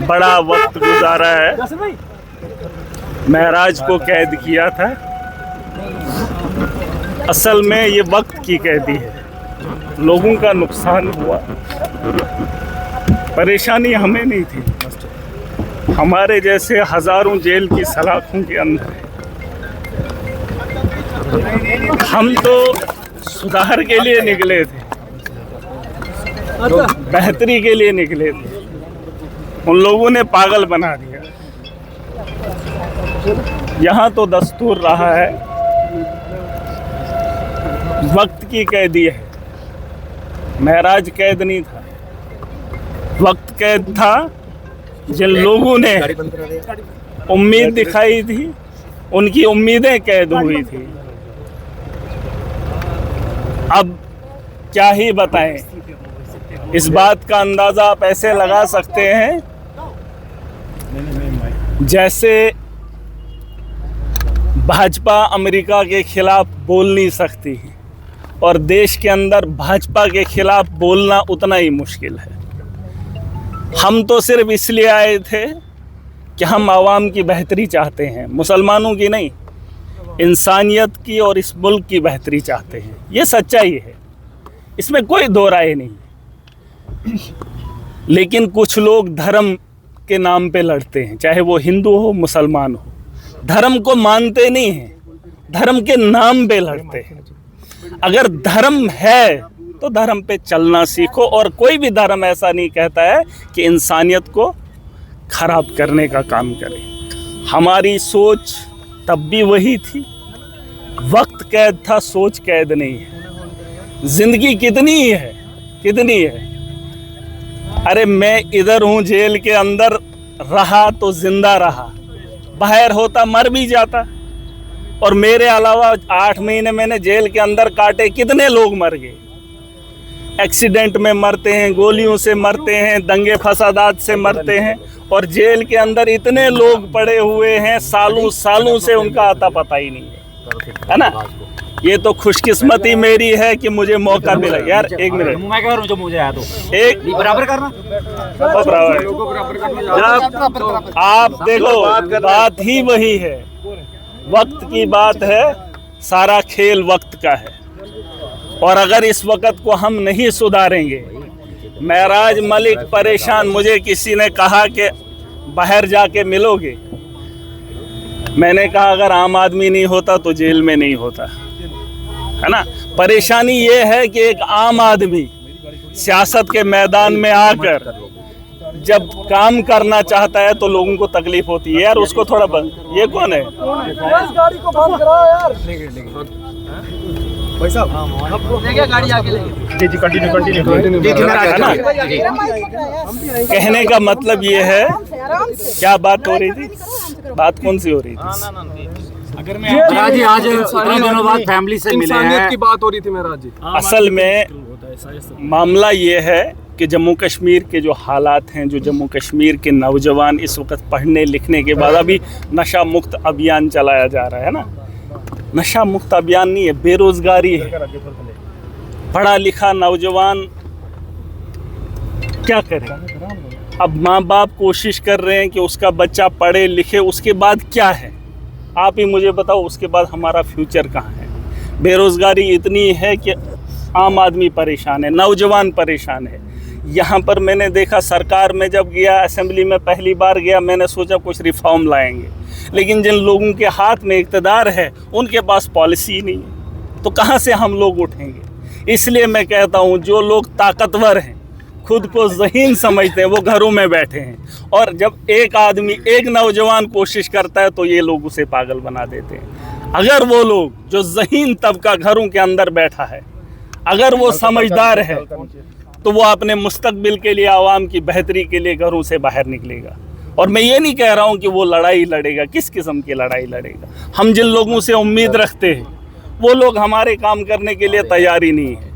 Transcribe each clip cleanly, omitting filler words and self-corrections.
बड़ा वक्त गुजारा है, महराज को कैद किया था। असल में ये वक्त की कैदी है। लोगों का नुकसान हुआ, परेशानी हमें नहीं थी, हमारे जैसे हजारों जेल की सलाखों के अंदर है। हम तो सुधार के लिए निकले थे, बेहतरी के लिए निकले थे, उन लोगों ने पागल बना दिया। यहाँ तो दस्तूर रहा है, वक्त की कैदी है। महराज कैद नहीं था, वक्त कैद था। जिन लोगों ने उम्मीद दिखाई थी, उनकी उम्मीदें कैद हुई थी। अब क्या ही बताएं, इस बात का अंदाज़ा आप ऐसे लगा सकते हैं जैसे भाजपा अमेरिका के खिलाफ बोल नहीं सकती और देश के अंदर भाजपा के खिलाफ बोलना उतना ही मुश्किल है। हम तो सिर्फ इसलिए आए थे कि हम आवाम की बेहतरी चाहते हैं, मुसलमानों की नहीं, इंसानियत की और इस मुल्क की बेहतरी चाहते हैं। ये सच्चाई है, इसमें कोई दो राय नहीं। लेकिन कुछ लोग धर्म के नाम पे लड़ते हैं, चाहे वो हिंदू हो मुसलमान हो, धर्म को मानते नहीं हैं, धर्म के नाम पे लड़ते हैं। अगर धर्म है तो धर्म पे चलना सीखो, और कोई भी धर्म ऐसा नहीं कहता है कि इंसानियत को खराब करने का काम करे। हमारी सोच तब भी वही थी, वक्त कैद था, सोच कैद नहीं है। जिंदगी कितनी है, कितनी है। अरे मैं इधर हूँ, जेल के अंदर रहा तो जिंदा रहा, बाहर होता मर भी जाता। और मेरे अलावा 8 महीने मैंने जेल के अंदर काटे, कितने लोग मर गए। एक्सीडेंट में मरते हैं, गोलियों से मरते हैं, दंगे फसादात से मरते हैं, और जेल के अंदर इतने लोग पड़े हुए हैं, सालों सालों से उनका आता पता ही नहीं है ना। ये तो खुशकिस्मती मेरी है कि मुझे मौका मिला। यार एक मिनट, मैं कह रहा हूँ जो मुझे आया तो एक बराबर करना, जब आप देखो बात ही वही है, वक्त की बात है, सारा खेल वक्त का है। और अगर इस वक्त को हम नहीं सुधारेंगे, महराज मलिक परेशान, मुझे किसी ने कहा कि बाहर जाके मिलोगे, मैंने कहा अगर आम आदमी नहीं होता तो जेल में नहीं होता, है ना। परेशानी ये है कि एक आम आदमी सियासत के मैदान में आकर जब काम करना चाहता है तो लोगों को तकलीफ होती है। यार उसको थोड़ा बंद, ये कौन है? गाड़ी को बंद कराओ यार। भाई साहब देखिए गाड़ी आगे लेके। जी कंटिन्यू कहने का मतलब ये है, क्या बात हो रही थी, बात कौन सी हो रही थी? अगर मैं जी आज इतने दिनों बाद फैमिली से मिले हैं, की बात हो रही थी महराज जी। असल में मामला ये है कि जम्मू कश्मीर के जो हालात हैं, जो जम्मू कश्मीर के नौजवान इस वक्त पढ़ने लिखने के बाद, अभी नशा मुक्त अभियान चलाया जा रहा है ना। नशा मुक्त अभियान नहीं है, बेरोजगारी है। पढ़ा लिखा नौजवान क्या करे? अब माँ बाप कोशिश कर रहे हैं कि उसका बच्चा पढ़े लिखे, उसके बाद क्या है आप ही मुझे बताओ, उसके बाद हमारा फ्यूचर कहाँ है? बेरोजगारी इतनी है कि आम आदमी परेशान है, नौजवान परेशान है। यहाँ पर मैंने देखा, सरकार में जब गया, असेंबली में पहली बार गया, मैंने सोचा कुछ रिफॉर्म लाएंगे, लेकिन जिन लोगों के हाथ में इक़्तिदार है उनके पास पॉलिसी नहीं है, तो कहाँ से हम लोग उठेंगे? इसलिए मैं कहता हूँ, जो लोग ताकतवर हैं, खुद को ज़हीन समझते हैं, वो घरों में बैठे हैं। और जब एक आदमी, एक नौजवान कोशिश करता है तो ये लोग उसे पागल बना देते हैं। अगर वो लोग जो ज़हीन तबका घरों के अंदर बैठा है, अगर वो समझदार है, तो वो अपने मुस्तकबिल के लिए, आवाम की बेहतरी के लिए घरों से बाहर निकलेगा। और मैं ये नहीं कह रहा हूँ कि वो लड़ाई लड़ेगा, किस किस्म की लड़ाई लड़ेगा। हम जिन लोगों से उम्मीद रखते हैं वो लोग हमारे काम करने के लिए तैयार ही नहीं है।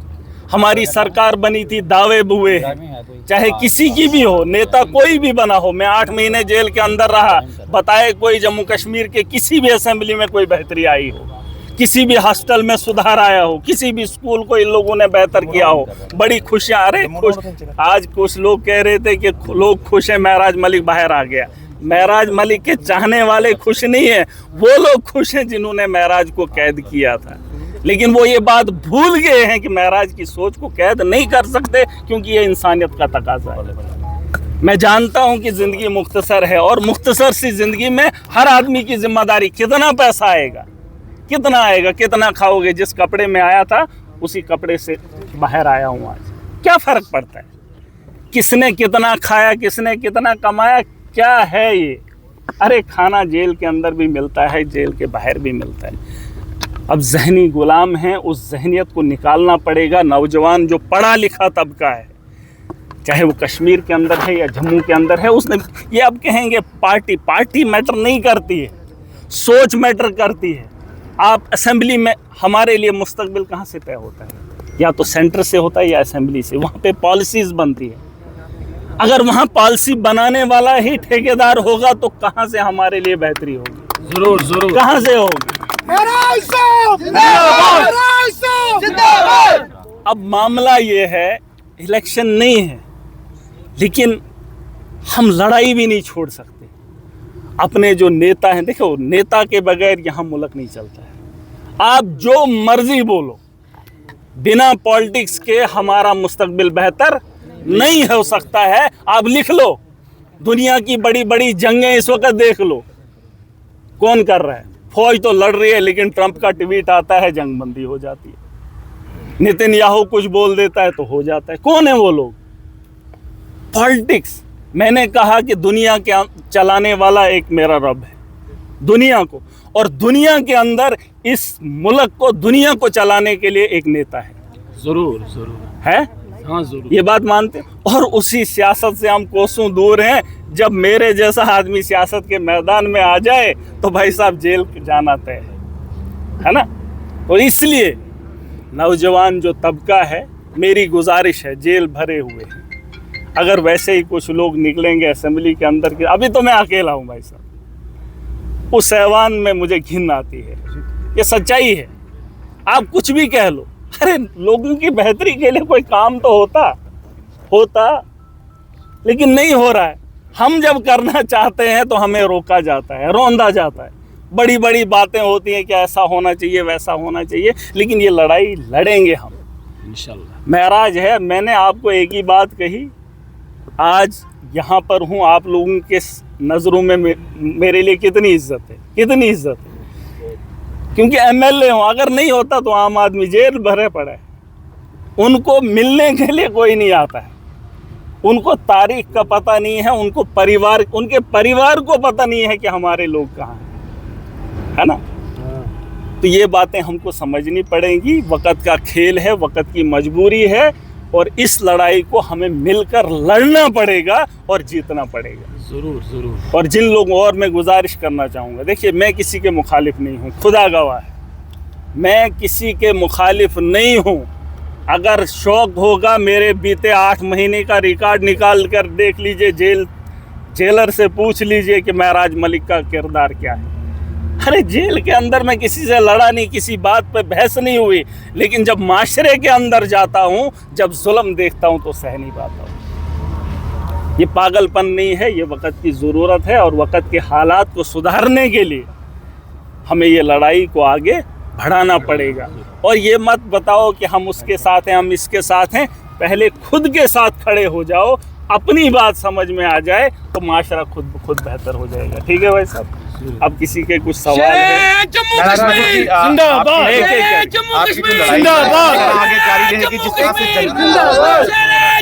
हमारी सरकार बनी थी, दावे बुए हैं, चाहे किसी की भी हो, नेता कोई भी बना हो। मैं 8 महीने जेल के अंदर रहा, बताए कोई जम्मू कश्मीर के किसी भी असेंबली में कोई बेहतरी आई हो? किसी भी हॉस्टल में सुधार आया हो, किसी भी स्कूल को इन लोगों ने बेहतर किया हो, बड़ी खुशियां। अरे खुश, आज कुछ लोग कह रहे थे कि लोग खुश हैं महराज मलिक बाहर आ गया। महराज मलिक के चाहने वाले खुश नहीं है, वो लोग खुश हैं जिन्होंने महराज को कैद किया था। लेकिन वो ये बात भूल गए हैं कि महराज की सोच को कैद नहीं कर सकते, क्योंकि ये इंसानियत का तकाजा है। मैं जानता हूं कि ज़िंदगी मुख्तसर है, और मुख्तसर सी ज़िंदगी में हर आदमी की जिम्मेदारी, कितना पैसा आएगा, कितना आएगा, कितना खाओगे। जिस कपड़े में आया था उसी कपड़े से बाहर आया हूँ आज, क्या फ़र्क पड़ता है? किसने कितना खाया, किसने कितना कमाया, क्या है ये? अरे खाना जेल के अंदर भी मिलता है, जेल के बाहर भी मिलता है। अब जहनी गुलाम हैं, उस जहनियत को निकालना पड़ेगा। नौजवान जो पढ़ा लिखा तबका है, चाहे वो कश्मीर के अंदर है या जम्मू के अंदर है, उसने ये अब कहेंगे पार्टी मैटर नहीं करती है, सोच मैटर करती है। आप असेंबली में, हमारे लिए मुस्तकबिल कहाँ से तय होता है? या तो सेंटर से होता है या असेंबली से, वहाँ पे पॉलिसीज़ बनती है। अगर वहाँ पॉलिसी बनाने वाला ही ठेकेदार होगा तो कहाँ से हमारे लिए बेहतरी होगी? जरूर जरूर, कहाँ से होगी? अब मामला ये है, इलेक्शन नहीं है, लेकिन हम लड़ाई भी नहीं छोड़ सकते। अपने जो नेता हैं, देखो नेता के बगैर यहाँ मुल्क नहीं चलता है। आप जो मर्जी बोलो, बिना पॉलिटिक्स के हमारा मुस्तकबिल बेहतर नहीं हो सकता है। आप लिख लो, दुनिया की बड़ी बड़ी जंगें इस वक्त देख लो, कौन कर रहा है? फौज तो लड़ रही है, लेकिन ट्रंप का ट्वीट आता है, जंग बंदी हो जाती है। नेतन्याहू कुछ बोल देता है तो हो जाता है। कौन है वो लोग? पॉलिटिक्स। मैंने कहा कि दुनिया के चलाने वाला एक मेरा रब है, दुनिया को, और दुनिया के अंदर इस मुल्क को, दुनिया को चलाने के लिए एक नेता है। जरूर जरूर है, हाँ जरूर, ये बात मानते हैं। और उसी सियासत से हम कोसों दूर हैं। जब मेरे जैसा आदमी सियासत के मैदान में आ जाए तो भाई साहब जेल जाना तय है ना। तो इसलिए नौजवान जो तबका है, मेरी गुजारिश है, जेल भरे हुए हैं, अगर वैसे ही कुछ लोग निकलेंगे असेंबली के अंदर के, अभी तो मैं अकेला हूँ भाई साहब, उस ऐवान में मुझे घिन आती है। ये सच्चाई है, आप कुछ भी कह लो। अरे लोगों की बेहतरी के लिए कोई काम तो होता, लेकिन नहीं हो रहा है। हम जब करना चाहते हैं तो हमें रोका जाता है, रौंदा जाता है। बड़ी बड़ी बातें होती हैं कि ऐसा होना चाहिए, वैसा होना चाहिए, लेकिन ये लड़ाई लड़ेंगे हम इंशाल्लाह। महराज है, मैंने आपको एक ही बात कही, आज यहाँ पर हूँ, आप लोगों के नज़रों में मेरे लिए कितनी इज्जत है, कितनी इज्जत है, क्योंकि एमएलए हूँ। अगर नहीं होता तो आम आदमी जेल भरे पड़ा है, उनको मिलने के लिए कोई नहीं आता है, उनको तारीख का पता नहीं है, उनको परिवार, उनके परिवार को पता नहीं है कि हमारे लोग कहाँ हैं, है ना। तो ये बातें हमको समझनी पड़ेंगी। वक़्त का खेल है, वक़्त की मजबूरी है, और इस लड़ाई को हमें मिलकर लड़ना पड़ेगा और जीतना पड़ेगा। जरूर जरूर। और जिन लोगों, और मैं गुजारिश करना चाहूँगा, देखिए मैं किसी के मुखालिफ नहीं हूँ, खुदा गवाह है, मैं किसी के मुखालिफ नहीं हूँ। अगर शौक़ होगा, मेरे बीते 8 महीने का रिकॉर्ड निकाल कर देख लीजिए, जेलर से पूछ लीजिए कि महराज मलिक का किरदार क्या है। अरे जेल के अंदर मैं किसी से लड़ा नहीं, किसी बात पे बहस नहीं हुई, लेकिन जब माशरे के अंदर जाता हूँ, जब जुल्म देखता हूँ तो सह नहीं पाता हूँ। ये पागलपन नहीं है, ये वक़्त की ज़रूरत है, और वक़्त के हालात को सुधारने के लिए हमें ये लड़ाई को आगे बढ़ाना पड़ेगा। और ये मत बताओ कि हम उसके साथ हैं, हम इसके साथ हैं। पहले खुद के साथ खड़े हो जाओ, अपनी बात समझ में आ जाए तो माशरा खुद ब खुद बेहतर हो जाएगा। ठीक है भाई साहब, अब किसी के कुछ सवाल है? जिंदाबाद, आगे जारी रहेगी। जिस तरह से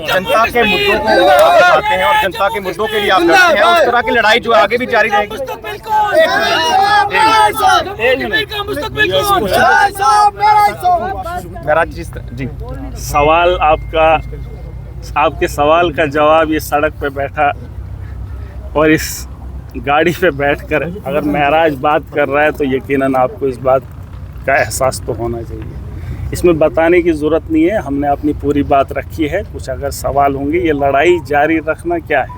जनता के मुद्दों को उठाते हैं और जनता के मुद्दों के लिए आप लड़ते हैं, उस तरह की लड़ाई जो आगे भी जारी रहेगी। जी, सवाल आपके सवाल का जवाब, ये सड़क पे बैठा और इस गाड़ी पे बैठकर अगर महराज बात कर रहा है तो यकीनन आपको इस बात का एहसास तो होना चाहिए। इसमें बताने की ज़रूरत नहीं है, हमने अपनी पूरी बात रखी है। कुछ अगर सवाल होंगे, ये लड़ाई जारी रखना क्या है।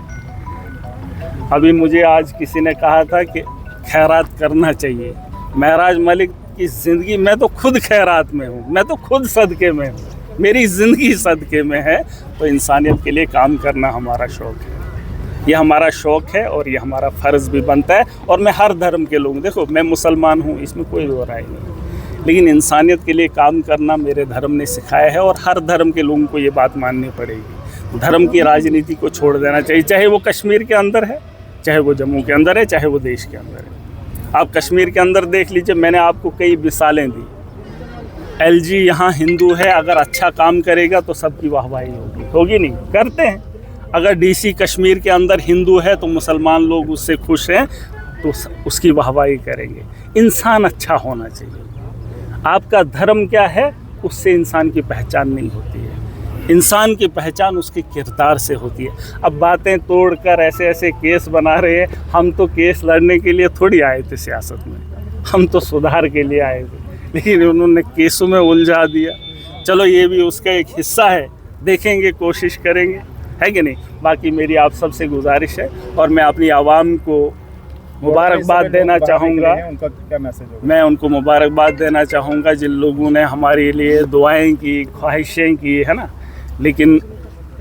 अभी मुझे आज किसी ने कहा था कि खैरात करना चाहिए। महराज मलिक कि ज़िंदगी, मैं तो खुद खैरात में हूँ, मैं तो खुद सदक़े में हूँ, मेरी ज़िंदगी सदक़े में है। तो इंसानियत के लिए काम करना हमारा शौक़ है, ये हमारा शौक़ है और ये हमारा फ़र्ज़ भी बनता है। और मैं हर धर्म के लोग, देखो मैं मुसलमान हूँ, इसमें कोई दो राय नहीं, लेकिन इंसानियत के लिए काम करना मेरे धर्म ने सिखाया है और हर धर्म के लोगों को ये बात माननी पड़ेगी। धर्म की राजनीति को छोड़ देना चाहिए, चाहे वो कश्मीर के अंदर है, चाहे वो जम्मू के अंदर है, चाहे वो देश के अंदर है। आप कश्मीर के अंदर देख लीजिए, मैंने आपको कई मिसालें दी। LG यहाँ हिंदू है, अगर अच्छा काम करेगा तो सबकी वाहवाही होगी, होगी नहीं, करते हैं। अगर DC कश्मीर के अंदर हिंदू है तो मुसलमान लोग उससे खुश हैं तो उसकी वाहवाही करेंगे। इंसान अच्छा होना चाहिए। आपका धर्म क्या है उससे इंसान की पहचान नहीं होती है, इंसान की पहचान उसके किरदार से होती है। अब बातें तोड़कर ऐसे ऐसे केस बना रहे हैं, हम तो केस लड़ने के लिए थोड़ी आए थे सियासत में, हम तो सुधार के लिए आए थे, लेकिन उन्होंने केसों में उलझा दिया। चलो ये भी उसका एक हिस्सा है, देखेंगे, कोशिश करेंगे, है कि नहीं। बाकी मेरी आप सबसे गुजारिश है और मैं अपनी आवाम को मुबारकबाद देना चाहूँगा, उनका क्या मैसेज होगा? मैं उनको मुबारकबाद देना चाहूँगा जिन लोगों ने हमारे लिए दुआएं की, ख्वाहिशें की, है ना। लेकिन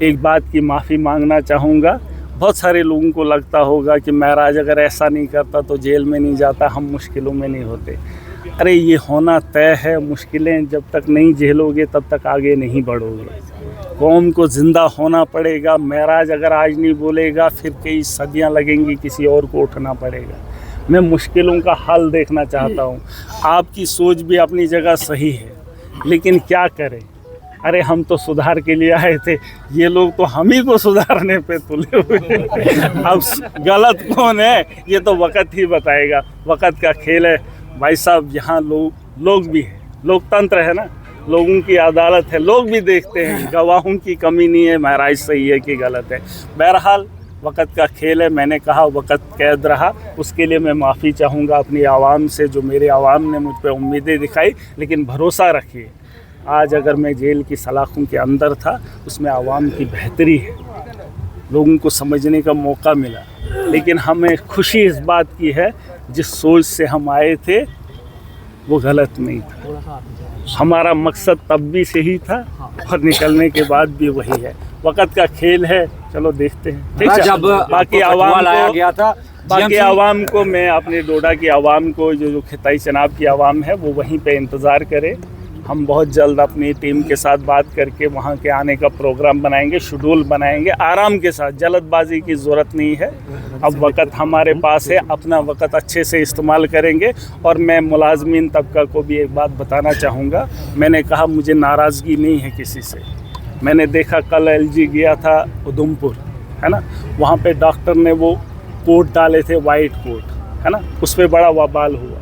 एक बात की माफ़ी मांगना चाहूँगा, बहुत सारे लोगों को लगता होगा कि महराज अगर ऐसा नहीं करता तो जेल में नहीं जाता, हम मुश्किलों में नहीं होते। अरे ये होना तय है, मुश्किलें जब तक नहीं झेलोगे तब तक आगे नहीं बढ़ोगे। कौम को ज़िंदा होना पड़ेगा। महराज अगर आज नहीं बोलेगा फिर कई सदियां लगेंगी, किसी और को उठना पड़ेगा। मैं मुश्किलों का हल देखना चाहता हूं। आपकी सोच भी अपनी जगह सही है, लेकिन क्या करें। अरे हम तो सुधार के लिए आए थे, ये लोग तो हम ही को सुधारने पे तुले हुए। अब गलत कौन है ये तो वक्त ही बताएगा, वक्त का खेल है भाई साहब। यहाँ लोग भी हैं, लोकतंत्र है ना, लोगों की अदालत है, लोग भी देखते हैं, गवाहों की कमी नहीं है, महराज सही है कि गलत है। बहरहाल वक्त का खेल है, मैंने कहा वक्त कैद रहा, उसके लिए मैं माफ़ी चाहूँगा अपनी आवाम से, जो मेरे आवाम ने मुझ पर उम्मीदें दिखाई। लेकिन भरोसा रखिए, आज अगर मैं जेल की सलाखों के अंदर था, उसमें आवाम की बेहतरी है, लोगों को समझने का मौका मिला। लेकिन हमें खुशी इस बात की है, जिस सोच से हम आए थे वो गलत नहीं था। हमारा मकसद तब भी सही था और निकलने के बाद भी वही है। वक्त का खेल है, चलो देखते हैं। ठीक है, जब बाकी आवाम लाया गया था, बाकी आवाम को मैं अपने डोडा की आवाम को, जो खिताई चनाब की आवाम है, वो वहीं पे इंतज़ार करे। हम बहुत जल्द अपनी टीम के साथ बात करके वहाँ के आने का प्रोग्राम बनाएंगे, शेड्यूल बनाएंगे, आराम के साथ। जल्दबाजी की ज़रूरत नहीं है, अब वक्त हमारे पास है, अपना वक्त अच्छे से इस्तेमाल करेंगे। और मैं मुलाजमीन तबका को भी एक बात बताना चाहूँगा, मैंने कहा मुझे नाराज़गी नहीं है किसी से। मैंने देखा कल LG गया था उधमपुर, है ना, वहाँ पे डॉक्टर ने वो कोट डाले थे, वाइट कोट, है ना, उस पर बड़ा वबाल हुआ।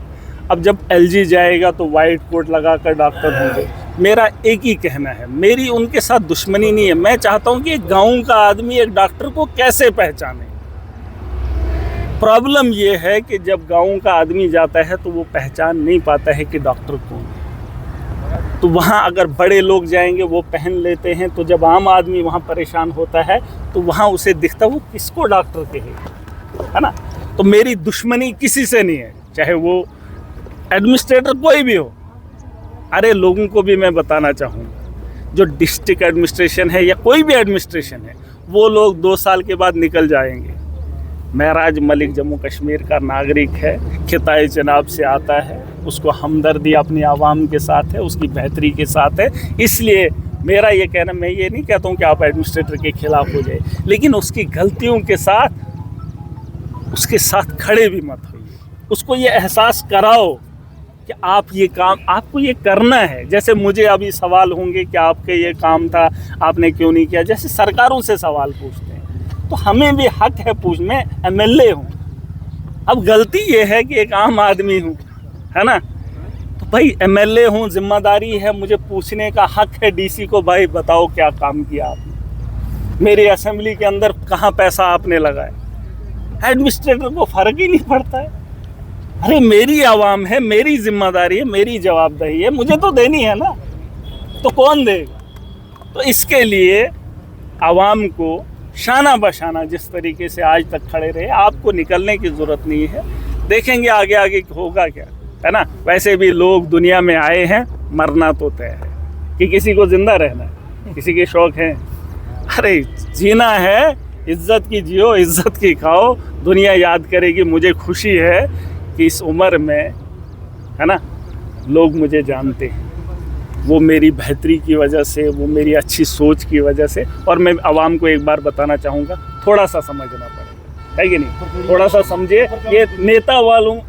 अब जब LG जाएगा तो वाइट कोट लगाकर डॉक्टर होंगे। मेरा एक ही कहना है, मेरी उनके साथ दुश्मनी नहीं है। मैं चाहता हूं कि एक गांव का आदमी एक डॉक्टर को कैसे पहचाने। प्रॉब्लम ये है कि जब गांव का आदमी जाता है तो वो पहचान नहीं पाता है कि डॉक्टर कौन है। तो वहाँ अगर बड़े लोग जाएंगे वो पहन लेते हैं, तो जब आम आदमी वहाँ परेशान होता है तो वहाँ उसे दिखता वो किसको डॉक्टर कहे, है ना। तो मेरी दुश्मनी किसी से नहीं है, चाहे वो एडमिनिस्ट्रेटर कोई भी हो। अरे लोगों को भी मैं बताना चाहूँगा, जो डिस्ट्रिक्ट एडमिनिस्ट्रेशन है या कोई भी एडमिनिस्ट्रेशन है, वो लोग 2 साल के बाद निकल जाएंगे। महराज मलिक जम्मू कश्मीर का नागरिक है, खिताए जनाब से आता है, उसको हमदर्दी अपनी आवाम के साथ है, उसकी बेहतरी के साथ है। इसलिए मेरा ये कहना, मैं ये नहीं कहता हूँ कि आप एडमिनिस्ट्रेटर के खिलाफ हो जाए, लेकिन उसकी गलतियों के साथ उसके साथ खड़े भी मत होइए। उसको ये एहसास कराओ कि आप ये काम, आपको ये करना है। जैसे मुझे अभी सवाल होंगे कि आपके ये काम था, आपने क्यों नहीं किया, जैसे सरकारों से सवाल पूछते हैं, तो हमें भी हक है पूछ। मैं MLA हूँ, अब गलती ये है कि एक आम आदमी हूँ, है ना, तो भाई MLA हूँ, जिम्मेदारी है, मुझे पूछने का हक है DC को, भाई बताओ क्या काम किया आपने, मेरी असेंबली के अंदर कहाँ पैसा आपने लगाया। एडमिनिस्ट्रेटर को फ़र्क ही नहीं पड़ता है। अरे मेरी आवाम है, मेरी जिम्मेदारी है, मेरी जवाबदेही है, मुझे तो देनी है ना, तो कौन देगा। तो इसके लिए आवाम को शाना बशाना जिस तरीके से आज तक खड़े रहे, आपको निकलने की ज़रूरत नहीं है। देखेंगे आगे आगे होगा क्या। है ना। वैसे भी लोग दुनिया में आए हैं, मरना तो तय है, कि किसी को जिंदा रहना है, किसी के शौक है। अरे जीना है, इज्जत की जियो, इज्जत की खाओ, दुनिया याद करेगी। मुझे खुशी है कि इस उम्र में, है ना, लोग मुझे जानते हैं, वो मेरी बेहतरी की वजह से, वो मेरी अच्छी सोच की वजह से। और मैं आवाम को एक बार बताना चाहूँगा, थोड़ा सा समझना पड़ेगा, है कि नहीं? थोड़ा सा समझिए। ये नेता वालों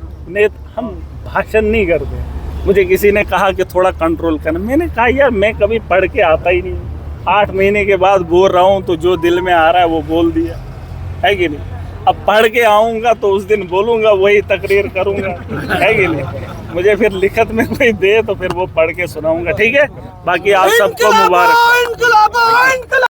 हम भाषण नहीं करते। मुझे किसी ने कहा कि थोड़ा कंट्रोल करना, मैंने कहा यार मैं कभी पढ़ के आता ही नहीं, 8 महीने के बाद बोल रहा हूँ, तो जो दिल में आ रहा है वो बोल दिया, है कि नहीं? अब पढ़ के आऊँगा तो उस दिन बोलूँगा, वही तकरीर करूँगा, है कि नहीं? मुझे फिर लिखत में कोई दे तो फिर वो पढ़ के सुनाऊँगा, ठीक है? बाकी आप सबको मुबारक।